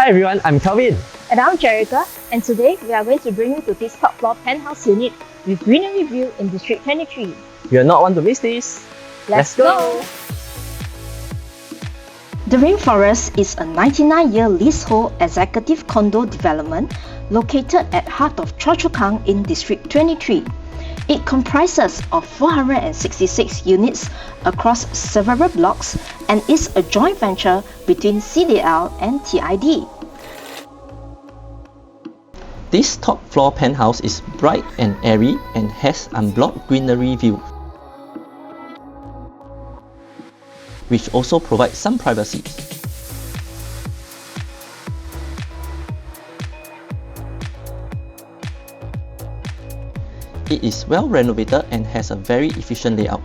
Hi everyone, I'm Kelvin. And I'm Gerica, and today we are going to bring you to this top floor penthouse unit with greenery view in District 23. You'll not want to miss this. Let's go! The Rainforest is a 99-year leasehold executive condo development located at heart of Choa Chu Kang in District 23. It comprises of 466 units across several blocks and is a joint venture between CDL and TID. This top floor penthouse is bright and airy and has unblocked greenery view, which also provides some privacy. It is well renovated and has a very efficient layout.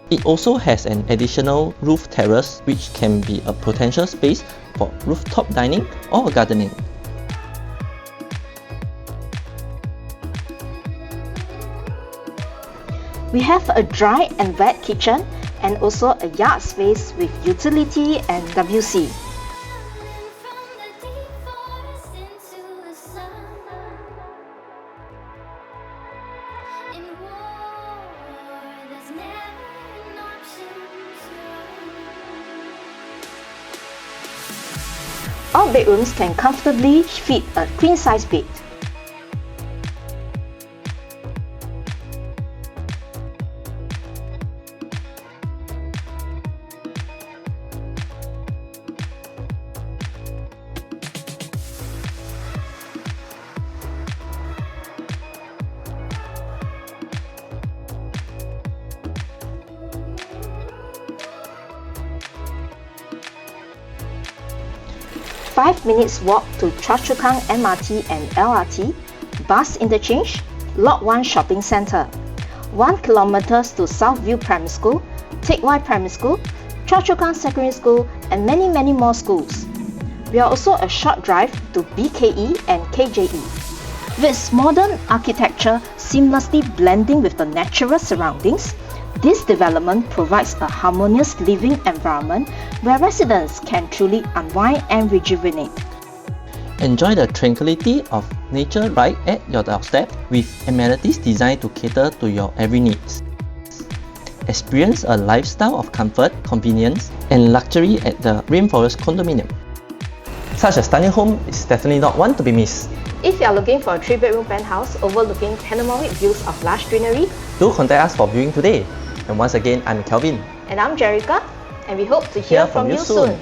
It also has an additional roof terrace which can be a potential space for rooftop dining or gardening. We have a dry and wet kitchen and also a yard space with utility and WC. All bedrooms can comfortably fit a queen-size bed. Five minutes walk to Choa Chu Kang MRT and LRT, bus interchange, Lot 1 shopping centre, 1 km to Southview Primary School, Teck Whye Primary School, Choa Chu Kang Secondary School, and many more schools. We are also a short drive to BKE and KJE. With modern architecture seamlessly blending with the natural surroundings, this development provides a harmonious living environment where residents can truly unwind and rejuvenate. Enjoy the tranquility of nature right at your doorstep with amenities designed to cater to your every needs. Experience a lifestyle of comfort, convenience, and luxury at the Rainforest condominium. Such a stunning home is definitely not one to be missed. If you are looking for a 3-bedroom penthouse overlooking panoramic views of lush greenery, Do contact us for viewing today. And once again, I'm Kelvin. and I'm Gerica, and we hope to hear from you soon.